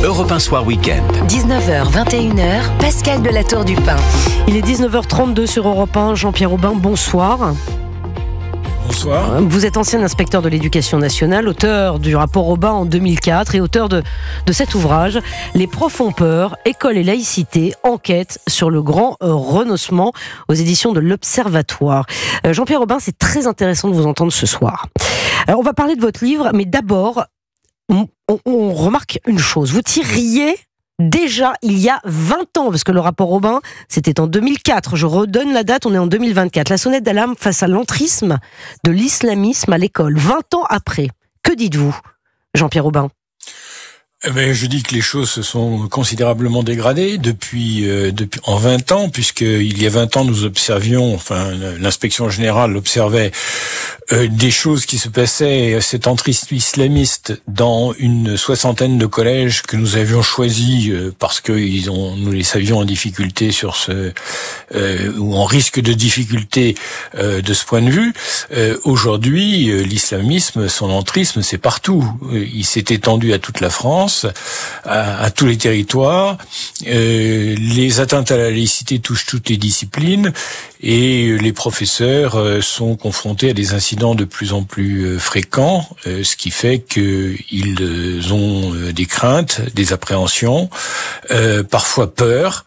Europe 1 Soir Week-end. 19h, 21h, Pascal de la Tour du Pin. Il est 19h32 sur Europe 1. Jean-Pierre Aubin, bonsoir. Bonsoir. Vous êtes ancien inspecteur de l'éducation nationale, auteur du rapport Aubin en 2004 et auteur de cet ouvrage « Les profs ont peur, école et laïcité, enquête sur le grand renoncement » aux éditions de l'Observatoire. Jean-Pierre Aubin, c'est très intéressant de vous entendre ce soir. Alors, on va parler de votre livre, mais d'abord, on remarque une chose. Vous tiriez déjà il y a 20 ans, parce que le rapport Aubin, c'était en 2004. Je redonne la date, on est en 2024. La sonnette d'alarme face à l'entrisme de l'islamisme à l'école. 20 ans après, que dites-vous, Jean-Pierre Aubin ? Je dis que les choses se sont considérablement dégradées depuis en 20 ans, puisque il y a 20 ans nous observions, l'inspection générale observait des choses qui se passaient, cet entrisme islamiste dans une soixantaine de collèges que nous avions choisis parce que nous les savions en difficulté ou en risque de difficulté de ce point de vue. Aujourd'hui, l'islamisme, son entrisme, c'est partout. Il s'est étendu à toute la France, à tous les territoires. Les atteintes à la laïcité touchent toutes les disciplines et les professeurs sont confrontés à des incidents de plus en plus fréquents, ce qui fait qu'ils ont des craintes, des appréhensions, parfois peur,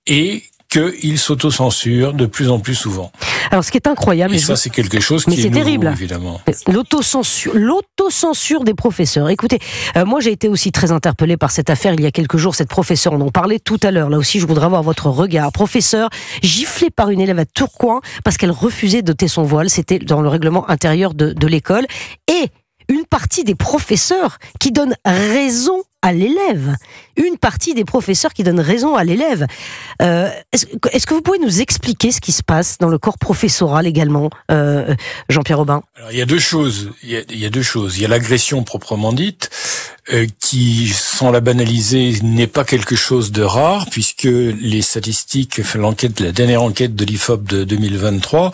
et qu'ils s'autocensurent de plus en plus souvent. Alors, ce qui est incroyable... Et ça, c'est quelque chose qui est terrible, nouveau, évidemment. L'autocensure des professeurs. Écoutez, moi, j'ai été aussi très interpellée par cette affaire il y a quelques jours. Cette professeure, on en parlait tout à l'heure. Là aussi, je voudrais avoir votre regard. Professeur giflée par une élève à Tourcoing parce qu'elle refusait d'ôter son voile. C'était dans le règlement intérieur de l'école. Et une partie des professeurs qui donnent raison à l'élève. Une partie des professeurs qui donnent raison à l'élève. Est-ce que vous pouvez nous expliquer ce qui se passe dans le corps professoral également, Jean-Pierre Aubin ? Alors, il y a deux choses. Il y a l'agression proprement dite, qui, sans la banaliser, n'est pas quelque chose de rare, puisque les statistiques, la dernière enquête de l'IFOP de 2023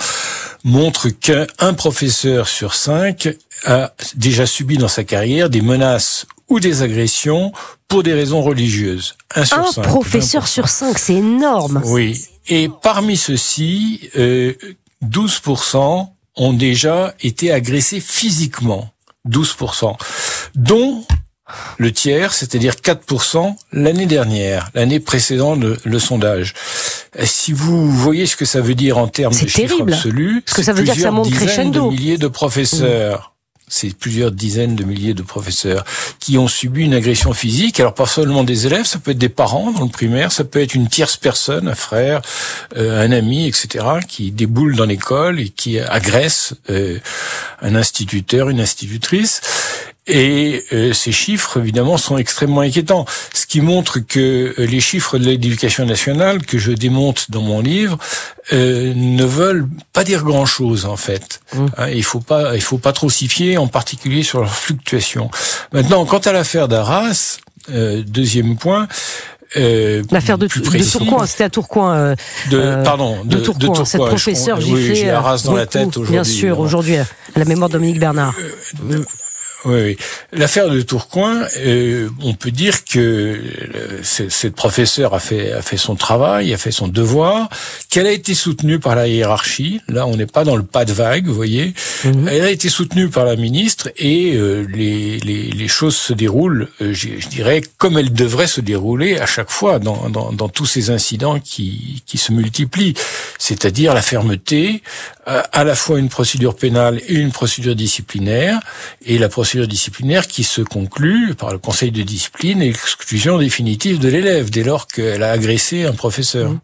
montre qu'un professeur sur 5 a déjà subi dans sa carrière des menaces ou des agressions pour des raisons religieuses. Un professeur sur 5, c'est énorme. Oui. Et parmi ceux-ci, 12% ont déjà été agressés physiquement. 12%. Dont le tiers, c'est-à-dire 4% l'année dernière, l'année précédant le sondage. Si vous voyez ce que ça veut dire en termes de chiffres absolus, parce que ça veut dire que ça monte crescendo. De milliers de professeurs. C'est plusieurs dizaines de milliers de professeurs qui ont subi une agression physique. Alors pas seulement des élèves, ça peut être des parents dans le primaire, ça peut être une tierce personne, un frère, un ami, etc., qui déboule dans l'école et qui agresse un instituteur, une institutrice. Et ces chiffres, évidemment, sont extrêmement inquiétants. Ce qui montre que les chiffres de l'éducation nationale, que je démonte dans mon livre, ne veulent pas dire grand-chose, en fait. Il faut pas trop s'y fier, en particulier sur leur fluctuation. Maintenant, quant à l'affaire d'Arras, deuxième point... l'affaire de Tourcoing, c'était à Tourcoing. De Tourcoing, cette professeure giflée. J'ai Arras dans la tête aujourd'hui. Bien sûr, aujourd'hui, à la mémoire de Dominique Bernard. Oui. L'affaire de Tourcoing, on peut dire que cette professeure a fait son travail, a fait son devoir, qu'elle a été soutenue par la hiérarchie. Là, on n'est pas dans le pas de vague, vous voyez. Elle a été soutenue par la ministre et les choses se déroulent, je dirais, comme elles devraient se dérouler à chaque fois dans tous ces incidents qui se multiplient. C'est-à-dire la fermeté, à la fois une procédure pénale et une procédure disciplinaire, et la procédure disciplinaire qui se conclut par le conseil de discipline et l'exclusion définitive de l'élève dès lors qu'elle a agressé un professeur.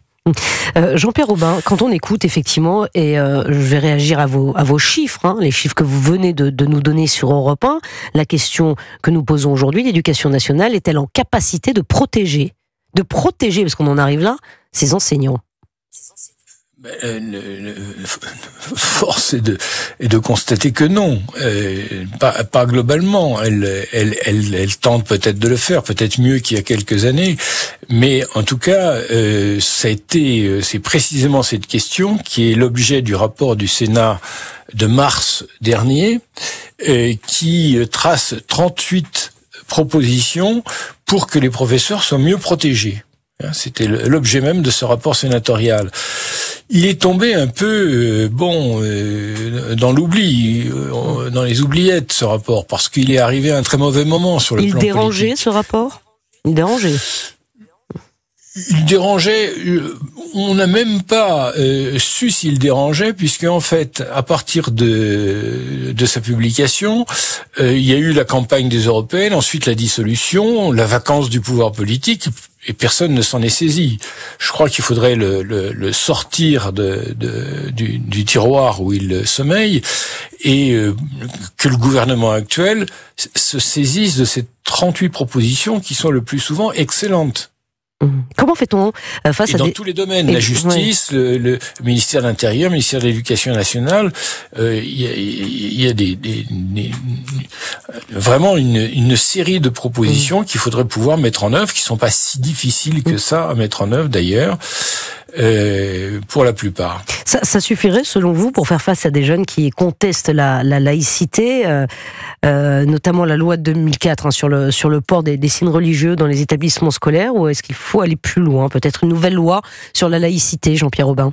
Jean-Pierre Aubin, quand on écoute effectivement, et je vais réagir à vos chiffres, les chiffres que vous venez de nous donner sur Europe 1, la question que nous posons aujourd'hui, l'éducation nationale est-elle en capacité de protéger, parce qu'on en arrive là, ses enseignants ? Force est de constater que non, pas globalement. Elle tente peut-être de le faire, peut-être mieux qu'il y a quelques années, mais en tout cas, c'est précisément cette question qui est l'objet du rapport du Sénat de mars dernier, qui trace 38 propositions pour que les professeurs soient mieux protégés. C'était l'objet même de ce rapport sénatorial. Il est tombé un peu, dans l'oubli, dans les oubliettes, ce rapport, parce qu'il est arrivé à un très mauvais moment sur le plan politique. Il dérangeait, ce rapport ? Il dérangeait. Il dérangeait, on n'a même pas su s'il dérangeait, puisque en fait, à partir de sa publication, il y a eu la campagne des européennes, ensuite la dissolution, la vacance du pouvoir politique, et personne ne s'en est saisi. Je crois qu'il faudrait le sortir du tiroir où il sommeille, et que le gouvernement actuel se saisisse de ces 38 propositions qui sont le plus souvent excellentes. Comment fait-on face à dans tous les domaines, la justice, le ministère de l'Intérieur, le ministère de l'Éducation nationale, il y a vraiment une série de propositions qu'il faudrait pouvoir mettre en œuvre, qui sont pas si difficiles que ça à mettre en œuvre d'ailleurs. Pour la plupart. Ça suffirait, selon vous, pour faire face à des jeunes qui contestent la laïcité, notamment la loi de 2004 sur le port des signes religieux dans les établissements scolaires, ou est-ce qu'il faut aller plus loin, peut-être une nouvelle loi sur la laïcité, Jean-Pierre Aubin ?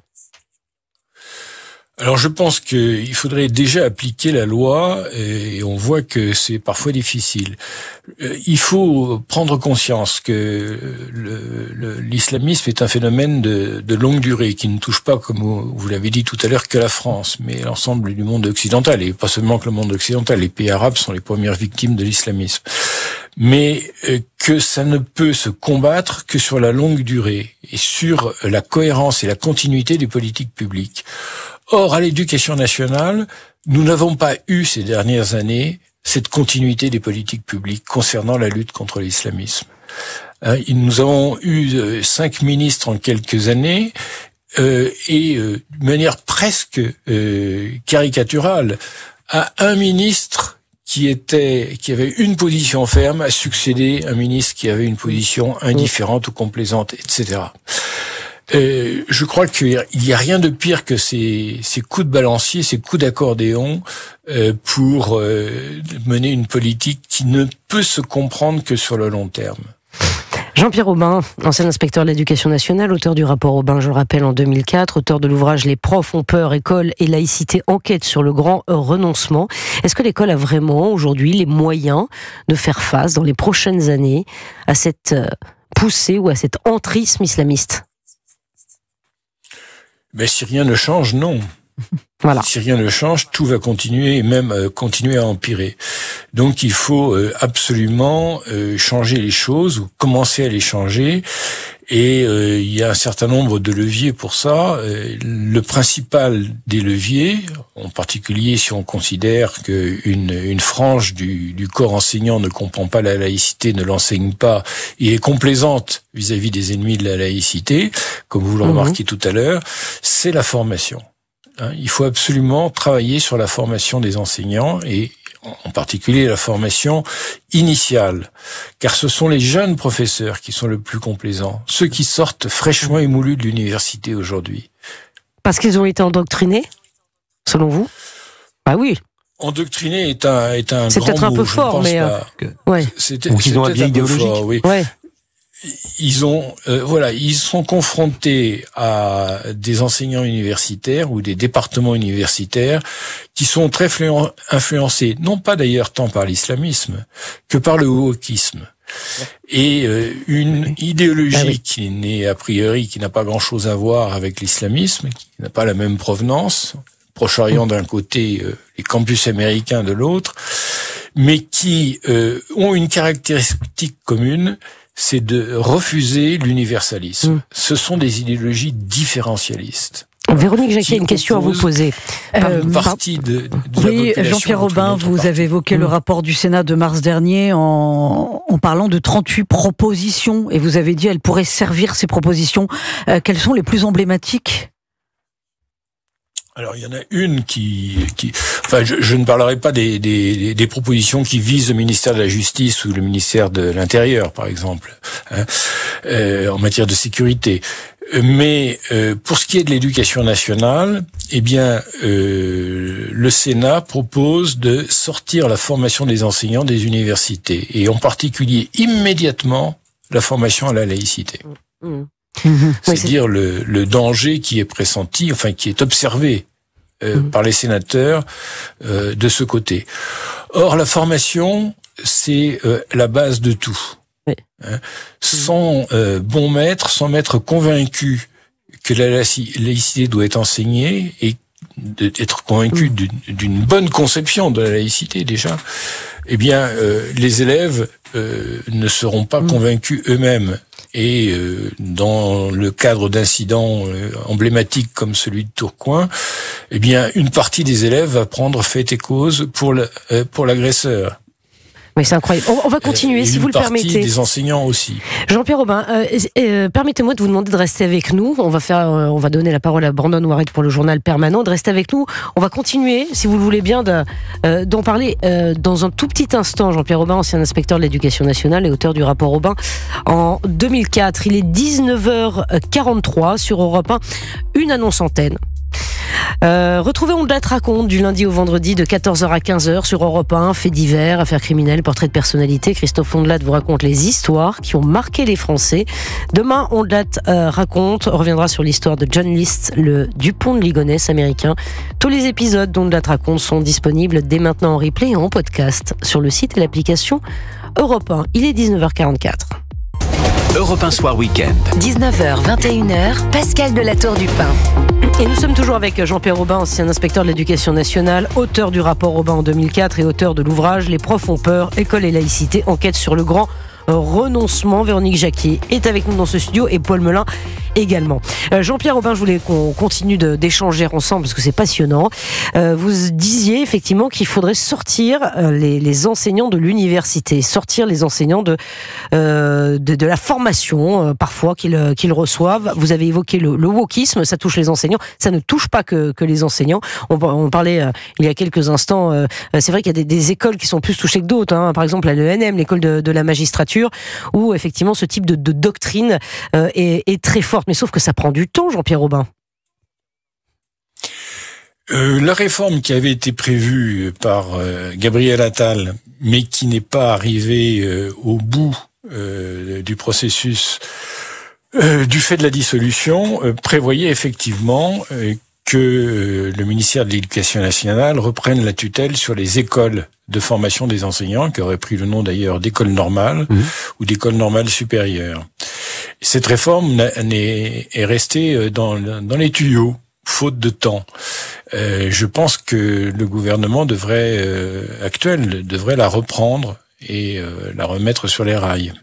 Alors je pense qu'il faudrait déjà appliquer la loi, et on voit que c'est parfois difficile. Il faut prendre conscience que l'islamisme est un phénomène de longue durée, qui ne touche pas, comme vous l'avez dit tout à l'heure, que la France, mais l'ensemble du monde occidental, et pas seulement que le monde occidental. Les pays arabes sont les premières victimes de l'islamisme. Mais que ça ne peut se combattre que sur la longue durée, et sur la cohérence et la continuité des politiques publiques. Or, à l'éducation nationale, nous n'avons pas eu ces dernières années cette continuité des politiques publiques concernant la lutte contre l'islamisme. Nous avons eu 5 ministres en quelques années, et de manière presque caricaturale, à un ministre qui avait une position ferme a succédé un ministre qui avait une position indifférente ou complaisante, etc. Je crois qu'il y a rien de pire que ces coups de balancier, ces coups d'accordéon pour mener une politique qui ne peut se comprendre que sur le long terme. Jean-Pierre Aubin, ancien inspecteur de l'Éducation nationale, auteur du rapport Aubin, je le rappelle, en 2004, auteur de l'ouvrage « Les profs ont peur, école et laïcité, enquête sur le grand renoncement ». Est-ce que l'école a vraiment aujourd'hui les moyens de faire face dans les prochaines années à cette poussée ou à cet entrisme islamiste ? Mais si rien ne change, non. Voilà. Si rien ne change, tout va continuer et même continuer à empirer. Donc il faut absolument changer les choses ou commencer à les changer. Et il y a un certain nombre de leviers pour ça. Le principal des leviers, en particulier si on considère qu'une frange du corps enseignant ne comprend pas la laïcité, ne l'enseigne pas et est complaisante vis-à-vis des ennemis de la laïcité, comme vous le remarquez tout à l'heure, c'est la formation. Il faut absolument travailler sur la formation des enseignants et en particulier la formation initiale, car ce sont les jeunes professeurs qui sont le plus complaisants, ceux qui sortent fraîchement émoulus de l'université aujourd'hui. Parce qu'ils ont été endoctrinés, selon vous ? Bah oui. Endoctrinés est un grand mot. C'est peut-être un peu fort, mais ouais. Ou qu'ils ont un biais idéologique. Fort, oui. Ouais. Ils sont confrontés à des enseignants universitaires ou des départements universitaires qui sont très influencés, non pas d'ailleurs tant par l'islamisme que par le wokisme. Et une idéologie qui n'est a priori, qui n'a pas grand-chose à voir avec l'islamisme, qui n'a pas la même provenance, Proche-Orient d'un côté, les campus américains de l'autre, mais qui ont une caractéristique commune, c'est de refuser l'universalisme. Ce sont des idéologies différentialistes. Véronique Jacquet, une question à vous poser. Une partie de oui, Jean-Pierre Aubin, vous avez évoqué le rapport du Sénat de mars dernier en parlant de 38 propositions, et vous avez dit elles pourraient servir, ces propositions. Quelles sont les plus emblématiques ? Alors il y en a une enfin je ne parlerai pas des propositions qui visent le ministère de la Justice ou le ministère de l'Intérieur par exemple. en matière de sécurité. Mais pour ce qui est de l'éducation nationale, eh bien, le Sénat propose de sortir la formation des enseignants des universités, et en particulier immédiatement la formation à la laïcité. C'est-à-dire le danger qui est pressenti, enfin qui est observé par les sénateurs de ce côté. Or, la formation, c'est la base de tout. Oui. Sans bon maître, sans maître convaincu que la laïcité doit être enseignée et d'être convaincu d'une bonne conception de la laïcité déjà, eh bien, les élèves ne seront pas convaincus eux-mêmes. Et dans le cadre d'incidents emblématiques comme celui de Tourcoing, eh bien, une partie des élèves va prendre fait et cause pour l'agresseur. Oui, c'est incroyable. On va continuer, si vous le permettez. Une partie des enseignants aussi. Jean-Pierre Aubin, permettez-moi de vous demander de rester avec nous. On va donner la parole à Brandon Ouaret pour le journal permanent. De rester avec nous. On va continuer, si vous le voulez bien, d'en parler dans un tout petit instant. Jean-Pierre Aubin, ancien inspecteur de l'éducation nationale et auteur du rapport Aubin en 2004. Il est 19h43 sur Europe 1. Une annonce antenne. Retrouvez On te raconte du lundi au vendredi de 14h à 15h sur Europe 1, faits divers, affaires criminelles, portraits de personnalité. Christophe Ondelat vous raconte les histoires qui ont marqué les Français. Demain, Ondelat reviendra sur l'histoire de John List, le Dupont de Ligonnès américain. Tous les épisodes d'Ondelat raconte sont disponibles dès maintenant en replay et en podcast sur le site et l'application Europe 1. Il est 19h44. Europe 1 Soir Week-end. 19h, 21h, Pascal de la Tour du Pin. Et nous sommes toujours avec Jean-Pierre Aubin, ancien inspecteur de l'éducation nationale, auteur du rapport Aubin en 2004 et auteur de l'ouvrage Les profs ont peur, école et laïcité, enquête sur le grand renoncement. Véronique Jacquier est avec nous dans ce studio et Paul Melun également. Jean-Pierre Aubin, je voulais qu'on continue d'échanger ensemble parce que c'est passionnant. Vous disiez effectivement qu'il faudrait sortir les enseignants de l'université, sortir les enseignants de la formation parfois qu'ils reçoivent. Vous avez évoqué le wokisme, ça touche les enseignants, ça ne touche pas que les enseignants. On parlait il y a quelques instants, c'est vrai qu'il y a des écoles qui sont plus touchées que d'autres, hein. Par exemple à l'ENM, l'école de la magistrature, où effectivement ce type de doctrine est très forte. Mais sauf que ça prend du temps, Jean-Pierre Aubin. La réforme qui avait été prévue par Gabriel Attal, mais qui n'est pas arrivée au bout du processus du fait de la dissolution, prévoyait effectivement que le ministère de l'Éducation nationale reprenne la tutelle sur les écoles de formation des enseignants, qui auraient pris le nom d'ailleurs d'école normale ou d'école normale supérieure. Cette réforme est restée dans les faute de temps. Je pense que le gouvernement actuel devrait la reprendre et la remettre sur les rails.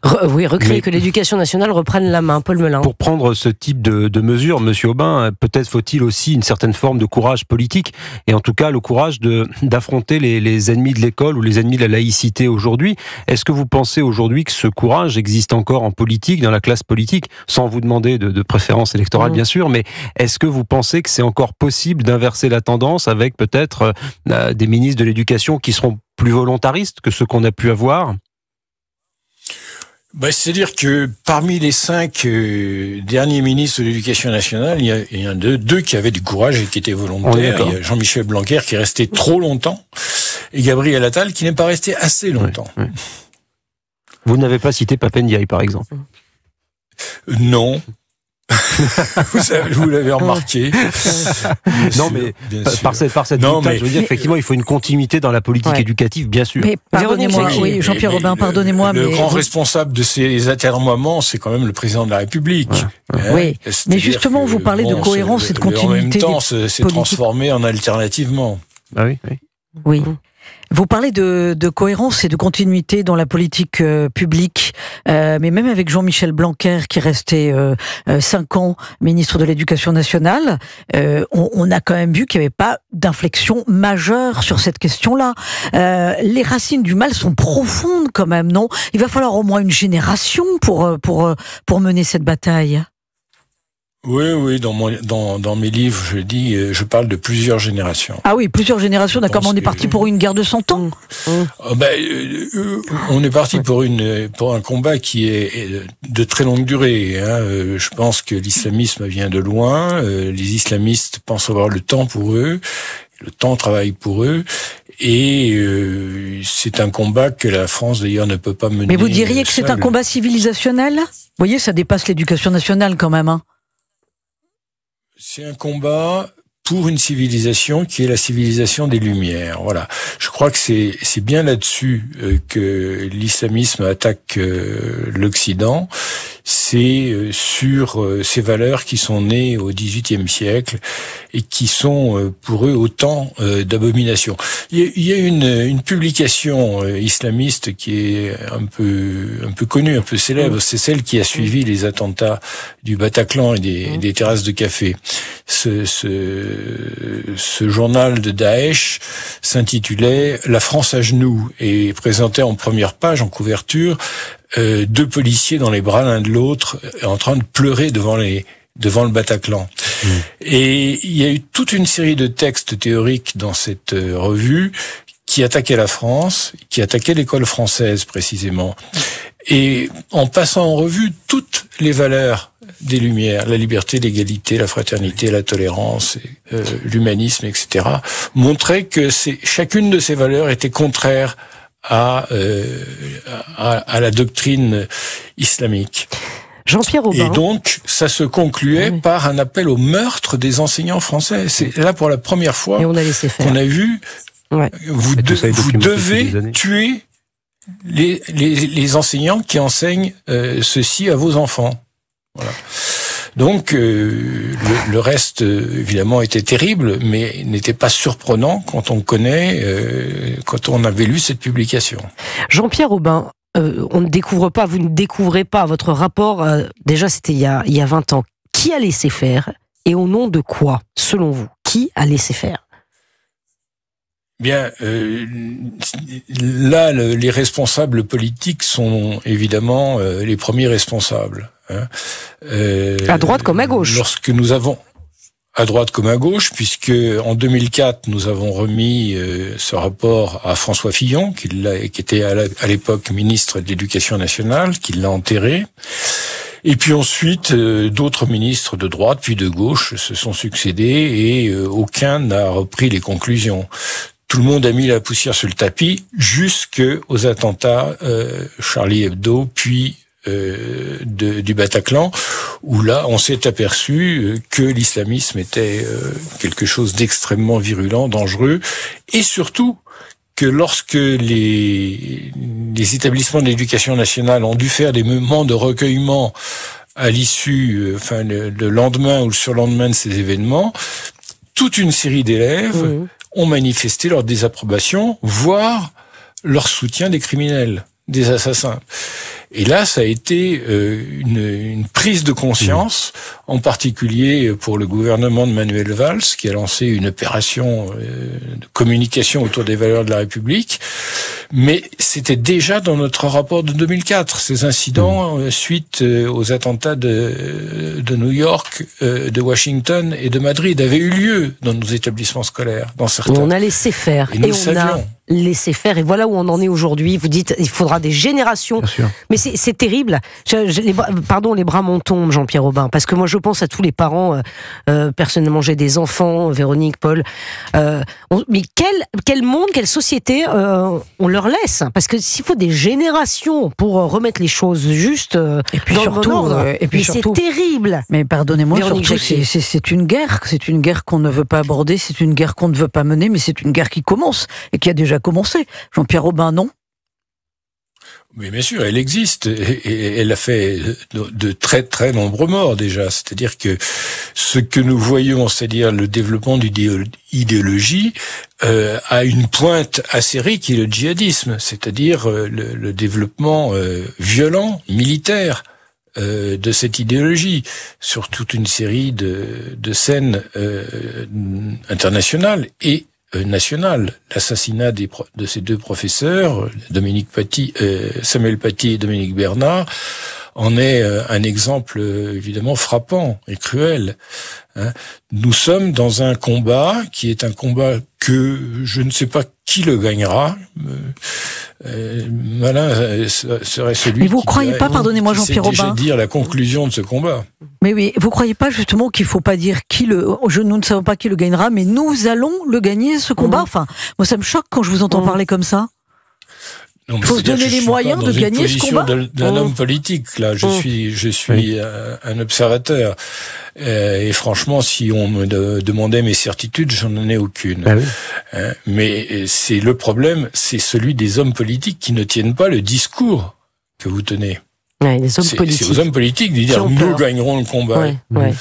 Recréer que l'éducation nationale reprenne la main. Paul Melun. Pour prendre ce type de mesures, Monsieur Aubin, peut-être faut-il aussi une certaine forme de courage politique, et en tout cas le courage d'affronter les ennemis de l'école ou les ennemis de la laïcité aujourd'hui. Est-ce que vous pensez aujourd'hui que ce courage existe encore en politique, dans la classe politique, sans vous demander de préférence électorale bien sûr, mais est-ce que vous pensez que c'est encore possible d'inverser la tendance avec peut-être des ministres de l'éducation qui seront plus volontaristes que ceux qu'on a pu avoir ? C'est-à-dire que parmi les 5 derniers ministres de l'Éducation nationale, il y en a deux qui avaient du courage et qui étaient volontaires. Il y a Jean-Michel Blanquer qui est resté trop longtemps et Gabriel Attal qui n'est pas resté assez longtemps. Oui. Vous n'avez pas cité Pape Ndiaye, par exemple. Non. Vous l'avez remarqué. Non, mais par cette je veux dire, effectivement, il faut une continuité dans la politique éducative, bien sûr. Mais pardonnez-moi, Jean-Pierre Aubin, pardonnez-moi. Le grand responsable de ces atermoiements, c'est quand même le président de la République. Oui, mais justement, vous parlez de cohérence et de continuité. En même temps, c'est transformé en alternativement. Ah oui. Oui. Vous parlez de cohérence et de continuité dans la politique publique, mais même avec Jean-Michel Blanquer qui est resté 5 ans ministre de l'Éducation nationale, on a quand même vu qu'il n'y avait pas d'inflexion majeure sur cette question-là. Les racines du mal sont profondes quand même, non ? Il va falloir au moins une génération pour mener cette bataille. Oui, dans mes livres, je parle de plusieurs générations. Ah oui, plusieurs générations, d'accord, mais on est parti pour une guerre de 100 ans. On est parti pour un combat qui est de très longue durée. Je pense que l'islamisme vient de loin. Les islamistes pensent avoir le temps pour eux. Le temps travaille pour eux. Et c'est un combat que la France, d'ailleurs, ne peut pas mener. Mais vous diriez que seule. c'est un combat civilisationnel ? Vous voyez, ça dépasse l'éducation nationale quand même, hein. C'est un combat pour une civilisation qui est la civilisation des Lumières. Voilà. Je crois que c'est bien là-dessus que l'islamisme attaque l'Occident. C'est sur ces valeurs qui sont nées au XVIIIe siècle et qui sont pour eux autant d'abominations. Il y a une publication islamiste qui est un peu connue, un peu célèbre. C'est celle qui a suivi les attentats du Bataclan et des terrasses de café. Ce journal de Daesh s'intitulait « La France à genoux » et présentait en première page, en couverture, deux policiers dans les bras l'un de l'autre, en train de pleurer devant le Bataclan. Et il y a eu toute une série de textes théoriques dans cette revue qui attaquaient la France, qui attaquaient l'école française précisément. Et en passant en revue toutes les valeurs des Lumières, la liberté, l'égalité, la fraternité, la tolérance, l'humanisme, etc., montrait que chacune de ces valeurs était contraire à la doctrine islamique. Jean-Pierre Aubin. Et donc, ça se concluait par un appel au meurtre des enseignants français. C'est là pour la première fois qu'on a vu, vous devez tuer les enseignants qui enseignent ceci à vos enfants. Voilà. Donc, le reste, évidemment, était terrible, mais n'était pas surprenant quand on quand on avait lu cette publication. Jean-Pierre Aubin, on ne découvre pas, vous ne découvrez pas votre rapport, déjà c'était il y a 20 ans. Qui a laissé faire et au nom de quoi, selon vous? Qui a laissé faire? Bien, là, les responsables politiques sont évidemment les premiers responsables. À droite comme à gauche. Lorsque nous avons à droite comme à gauche, puisque en 2004 nous avons remis ce rapport à François Fillon, qui était à l'époque ministre de l'Éducation nationale, qui l'a enterré. Et puis ensuite, d'autres ministres de droite puis de gauche se sont succédés et aucun n'a repris les conclusions. Tout le monde a mis la poussière sur le tapis jusqu'aux attentats Charlie Hebdo, puis du Bataclan, où là, on s'est aperçu que l'islamisme était quelque chose d'extrêmement virulent, dangereux, et surtout que lorsque les établissements de l'éducation nationale ont dû faire des moments de recueillement à l'issue, le lendemain ou le surlendemain de ces événements, toute une série d'élèves ont manifesté leur désapprobation, voire leur soutien des criminels, des assassins. Et là, ça a été une prise de conscience, en particulier pour le gouvernement de Manuel Valls, qui a lancé une opération de communication autour des valeurs de la République. Mais c'était déjà dans notre rapport de 2004. Ces incidents, suite aux attentats de New York, de Washington et de Madrid, avaient eu lieu dans nos établissements scolaires, dans certains. On a laissé faire. Et nous le savions. Laisser faire, et voilà où on en est aujourd'hui. Vous dites, il faudra des générations. Mais c'est terrible. Les bras m'en tombent, Jean-Pierre Aubin, parce que moi je pense à tous les parents. Personnellement, j'ai des enfants, Véronique, Paul. Mais quel monde, quelle société on leur laisse? Parce que s'il faut des générations pour remettre les choses justes et puis dans surtout, le bon ordre, c'est terrible. Mais pardonnez-moi, surtout, c'est une guerre qu'on ne veut pas aborder, c'est une guerre qu'on ne veut pas mener, mais c'est une guerre qui commence et qui a déjà commencé. Jean-Pierre Aubin, non? Mais bien sûr, elle existe et elle a fait de très très nombreux morts déjà. C'est-à-dire que ce que nous voyons, c'est-à-dire le développement d'idéologie, a une pointe acérée qui est le djihadisme, c'est-à-dire le développement violent, militaire de cette idéologie sur toute une série de scènes internationales et nationale. L'assassinat de ces deux professeurs, Samuel Paty et Dominique Bernard, en est un exemple évidemment frappant et cruel. Nous sommes dans un combat qui est un combat que je ne sais pas qui le gagnera. Malin serait celui. Mais vous croyez pas, pardonnez-moi Jean-Pierre Aubin, dire la conclusion de ce combat. Mais oui, vous croyez pas justement qu'il faut pas dire nous ne savons pas qui le gagnera, mais nous allons le gagner ce combat. Enfin, moi ça me choque quand je vous entends parler comme ça. Il faut se donner les moyens de gagner ce combat. D'un homme politique, là, je suis un observateur. Et franchement, si on me demandait mes certitudes, j'en ai aucune. Ah oui. Mais c'est le problème, c'est celui des hommes politiques qui ne tiennent pas le discours que vous tenez. Ouais, les hommes politiques. C'est aux hommes politiques de dire nous gagnerons le combat. Ouais.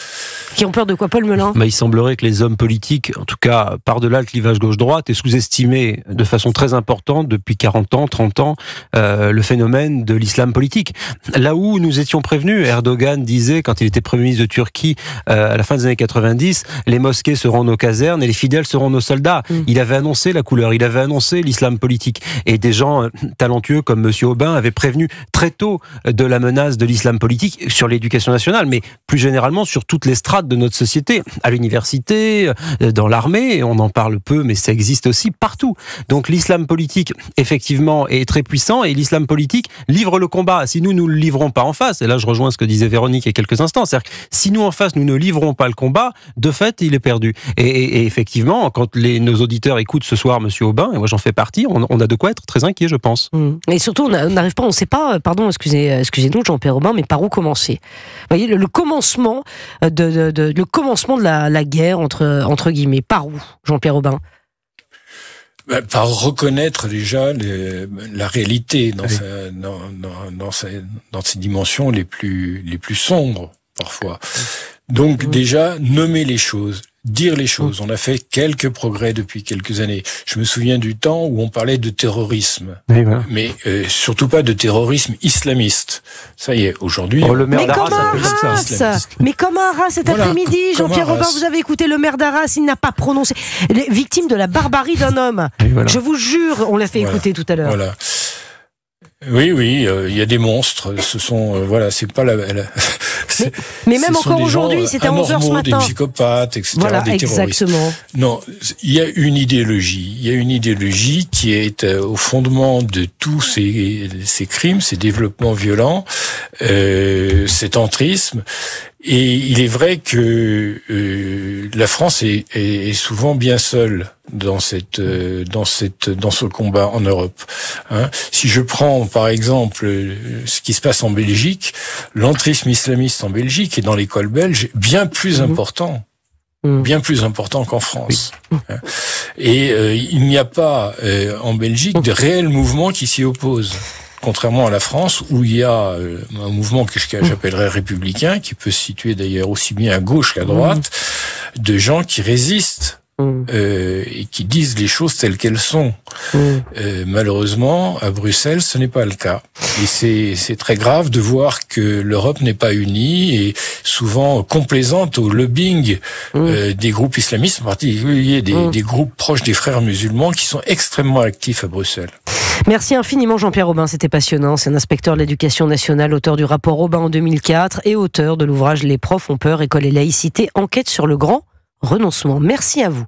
Qui ont peur de quoi, Paul Melun ? Il semblerait que les hommes politiques, en tout cas par-delà le clivage gauche-droite, aient sous-estimé de façon très importante depuis 40 ans, 30 ans, le phénomène de l'islam politique. Là où nous étions prévenus, Erdogan disait, quand il était Premier ministre de Turquie à la fin des années 90, les mosquées seront nos casernes et les fidèles seront nos soldats. Il avait annoncé la couleur, il avait annoncé l'islam politique. Et des gens talentueux comme Monsieur Aubin avaient prévenu très tôt de la menace de l'islam politique sur l'éducation nationale, mais plus généralement sur toutes les strates de notre société, à l'université, dans l'armée, on en parle peu, mais ça existe aussi partout. Donc l'islam politique, effectivement, est très puissant et l'islam politique livre le combat. Si nous ne le livrons pas en face, et là je rejoins ce que disait Véronique il y a quelques instants, c'est-à-dire que si nous en face, nous ne livrons pas le combat, de fait, il est perdu. Et effectivement, quand nos auditeurs écoutent ce soir Monsieur Aubin, et moi j'en fais partie, on a de quoi être très inquiet, je pense. Et surtout, on n'arrive pas, on ne sait pas, pardon, excusez-nous Jean-Pierre Aubin, mais par où commencer ? Vous voyez, le commencement le commencement de la guerre, entre guillemets, par où, Jean-Pierre Aubin ? Par reconnaître déjà la réalité dans ses dimensions les plus sombres, parfois. Donc déjà, nommer les choses, dire les choses. On a fait quelques progrès depuis quelques années. Je me souviens du temps où on parlait de terrorisme, mais surtout pas de terrorisme islamiste. Ça y est, aujourd'hui... mais comme un rat cet après-midi, Jean-Pierre Aubin, vous avez écouté le maire d'Arras, il n'a pas prononcé... Victime de la barbarie d'un homme. Je vous jure, on l'a fait écouter tout à l'heure. Voilà. Oui, il y a des monstres. Ce sont, c'est pas mais même encore aujourd'hui, c'était à 11h ce matin. Des psychopathes, etc., des terroristes. Exactement. Non, il y a une idéologie. Il y a une idéologie qui est au fondement de tous ces crimes, ces développements violents, cet entrisme. Et il est vrai que la France est souvent bien seule dans ce combat en Europe. Si je prends par exemple ce qui se passe en Belgique, l'entrisme islamiste en Belgique et dans l'école belge bien plus important. Bien plus important qu'en France. Et il n'y a pas en Belgique de réel mouvement qui s'y oppose. Contrairement à la France, où il y a un mouvement que j'appellerais républicain, qui peut se situer d'ailleurs aussi bien à gauche qu'à droite, de gens qui résistent et qui disent les choses telles qu'elles sont. Malheureusement, à Bruxelles, ce n'est pas le cas. Et c'est très grave de voir que l'Europe n'est pas unie et souvent complaisante au lobbying des groupes islamistes, en particulier des groupes proches des frères musulmans qui sont extrêmement actifs à Bruxelles. Merci infiniment Jean-Pierre Aubin, c'était passionnant. C'est un inspecteur de l'éducation nationale, auteur du rapport Aubin en 2004 et auteur de l'ouvrage Les profs ont peur, école et laïcité, enquête sur le grand renoncement. Merci à vous.